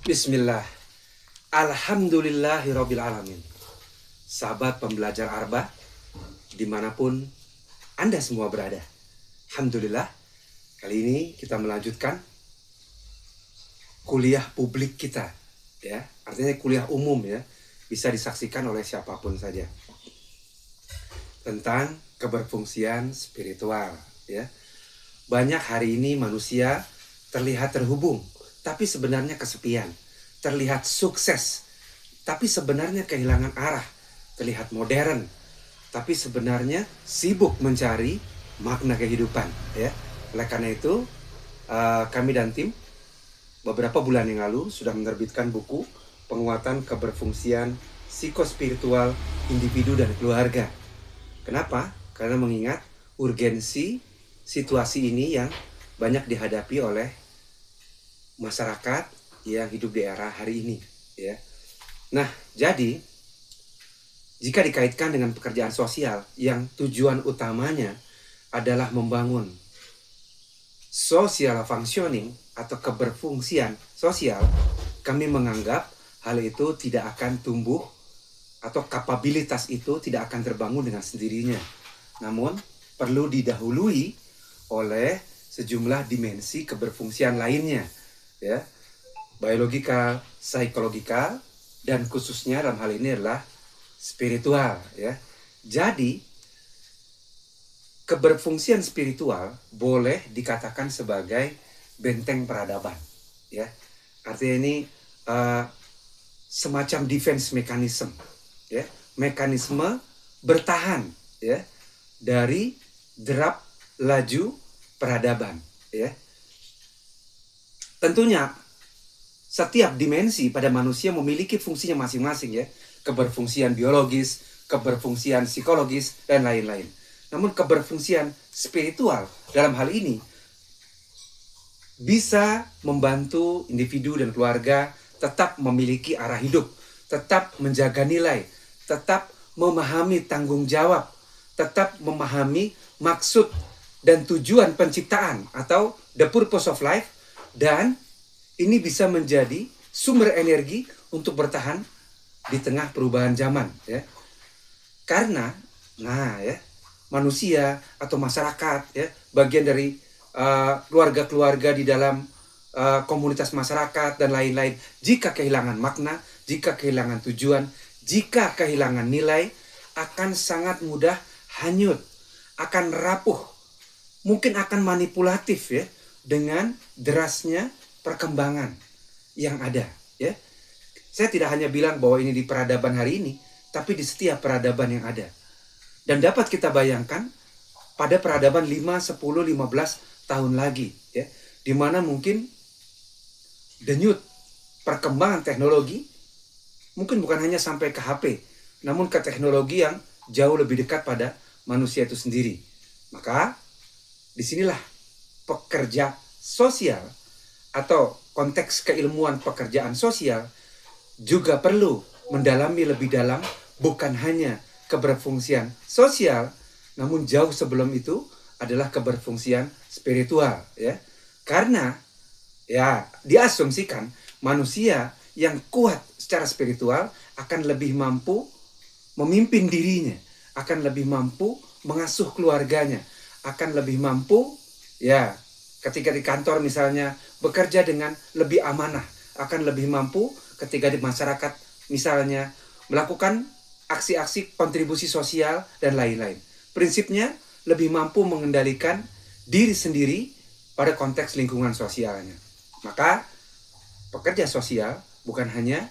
Bismillah. Alhamdulillahirabbil alamin. Sahabat pembelajar Arba, dimanapun Anda semua berada. Alhamdulillah, kali ini kita melanjutkan kuliah publik kita, ya. Artinya kuliah umum, ya. Bisa disaksikan oleh siapapun saja. Tentang keberfungsian spiritual, ya. Banyak hari ini manusia terlihat terhubung, tapi sebenarnya kesepian. Terlihat sukses, tapi sebenarnya kehilangan arah. Terlihat modern, tapi sebenarnya sibuk mencari makna kehidupan, ya. Oleh karena itu, kami dan tim beberapa bulan yang lalu sudah menerbitkan buku Penguatan Keberfungsian Psikospiritual Individu dan Keluarga. Kenapa? Karena mengingat urgensi situasi ini yang banyak dihadapi oleh masyarakat yang hidup di era hari ini, ya. Nah, jadi jika dikaitkan dengan pekerjaan sosial yang tujuan utamanya adalah membangun social functioning atau keberfungsian sosial, kami menganggap hal itu tidak akan tumbuh atau kapabilitas itu tidak akan terbangun dengan sendirinya. Namun, perlu didahului oleh sejumlah dimensi keberfungsian lainnya, ya. Biologikal, psikologikal, dan khususnya dalam hal ini adalah spiritual, ya. Jadi, keberfungsian spiritual boleh dikatakan sebagai benteng peradaban, ya. Artinya ini semacam defense mechanism, ya, mekanisme bertahan, ya, dari derap laju peradaban, ya. Tentunya setiap dimensi pada manusia memiliki fungsinya masing-masing, ya. Keberfungsian biologis, keberfungsian psikologis, dan lain-lain. Namun keberfungsian spiritual dalam hal ini bisa membantu individu dan keluarga tetap memiliki arah hidup, tetap menjaga nilai, tetap memahami tanggung jawab, tetap memahami maksud dan tujuan penciptaan atau the purpose of life, dan ini bisa menjadi sumber energi untuk bertahan di tengah perubahan zaman, ya. Karena, ya, manusia atau masyarakat, ya, bagian dari keluarga-keluarga di dalam komunitas masyarakat dan lain-lain. Jika kehilangan makna, jika kehilangan tujuan, jika kehilangan nilai, akan sangat mudah hanyut, akan rapuh, mungkin akan manipulatif, ya, dengan derasnya perkembangan yang ada, ya. Saya tidak hanya bilang bahwa ini di peradaban hari ini, tapi di setiap peradaban yang ada. Dan dapat kita bayangkan pada peradaban 5, 10, 15 tahun lagi, ya, di mana mungkin denyut perkembangan teknologi mungkin bukan hanya sampai ke HP, namun ke teknologi yang jauh lebih dekat pada manusia itu sendiri. Maka disinilah pekerja sosial atau konteks keilmuan pekerjaan sosial juga perlu mendalami lebih dalam, bukan hanya keberfungsian sosial, namun jauh sebelum itu adalah keberfungsian spiritual, ya. Karena, ya, diasumsikan manusia yang kuat secara spiritual akan lebih mampu memimpin dirinya, akan lebih mampu mengasuh keluarganya, akan lebih mampu, ya, ketika di kantor misalnya bekerja dengan lebih amanah, akan lebih mampu ketika di masyarakat misalnya melakukan aksi-aksi kontribusi sosial dan lain-lain. Prinsipnya lebih mampu mengendalikan diri sendiri pada konteks lingkungan sosialnya. Maka pekerja sosial bukan hanya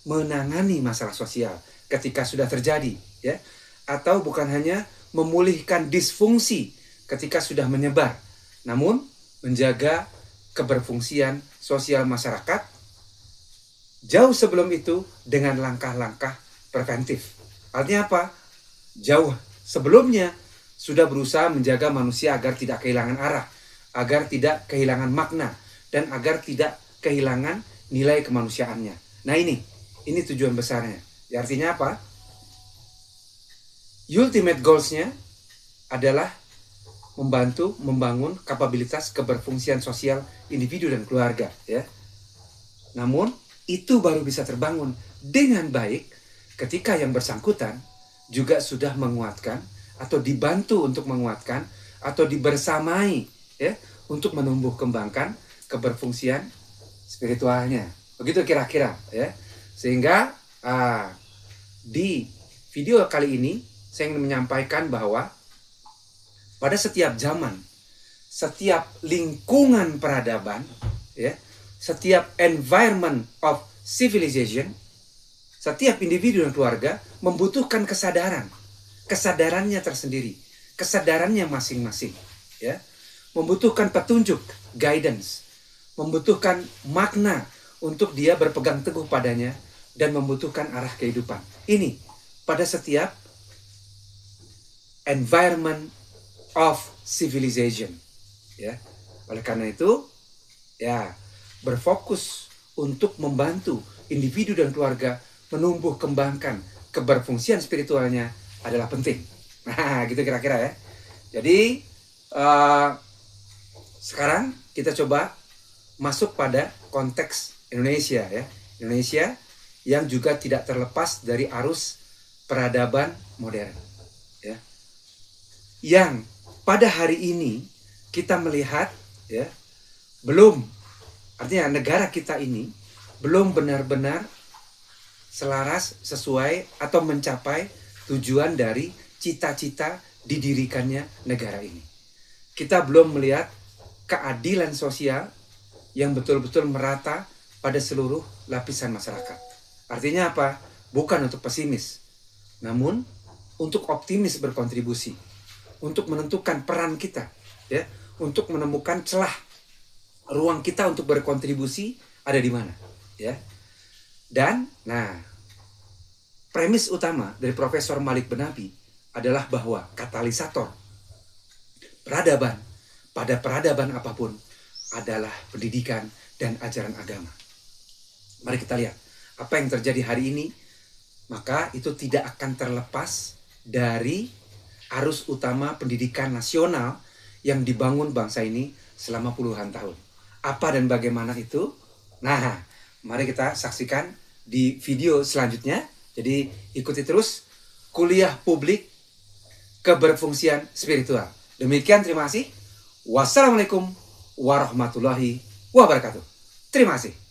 menangani masalah sosial ketika sudah terjadi, ya, atau bukan hanya memulihkan disfungsi ketika sudah menyebar, namun menjaga keberfungsian sosial masyarakat jauh sebelum itu dengan langkah-langkah preventif. Artinya apa? Jauh sebelumnya sudah berusaha menjaga manusia agar tidak kehilangan arah, agar tidak kehilangan makna, dan agar tidak kehilangan nilai kemanusiaannya. Nah, ini tujuan besarnya. Ya, artinya apa? Ultimate goals-nya adalah membantu membangun kapabilitas keberfungsian sosial individu dan keluarga, ya. Namun itu baru bisa terbangun dengan baik ketika yang bersangkutan juga sudah menguatkan atau dibantu untuk menguatkan atau dibersamai ya untuk menumbuh kembangkan keberfungsian spiritualnya. Begitu kira-kira ya. Sehingga di video kali ini saya ingin menyampaikan bahwa pada setiap zaman, setiap lingkungan peradaban, ya, setiap environment of civilization, setiap individu dan keluarga membutuhkan kesadaran, kesadarannya tersendiri, kesadarannya masing-masing, ya, membutuhkan petunjuk, guidance, membutuhkan makna untuk dia berpegang teguh padanya dan membutuhkan arah kehidupan. Ini pada setiap environment of civilization, ya. Oleh karena itu, ya, berfokus untuk membantu individu dan keluarga menumbuh kembangkan keberfungsian spiritualnya adalah penting. Nah, gitu kira-kira ya. Jadi sekarang kita coba masuk pada konteks Indonesia ya. Indonesia yang juga tidak terlepas dari arus peradaban modern ya. Yang pada hari ini kita melihat ya, artinya negara kita ini belum benar-benar selaras sesuai atau mencapai tujuan dari cita-cita didirikannya negara ini. Kita belum melihat keadilan sosial yang betul-betul merata pada seluruh lapisan masyarakat. Artinya apa? Bukan untuk pesimis, namun untuk optimis berkontribusi, untuk menentukan peran kita, ya, untuk menemukan celah ruang kita untuk berkontribusi ada di mana, ya. Dan, premis utama dari Profesor Malik Benabi adalah bahwa katalisator peradaban pada peradaban apapun adalah pendidikan dan ajaran agama. Mari kita lihat apa yang terjadi hari ini, maka itu tidak akan terlepas dari arus utama pendidikan nasional yang dibangun bangsa ini selama puluhan tahun. Apa dan bagaimana itu? Nah, mari kita saksikan di video selanjutnya. Jadi ikuti terus kuliah publik keberfungsian spiritual. Demikian, terima kasih. Wassalamualaikum warahmatullahi wabarakatuh. Terima kasih.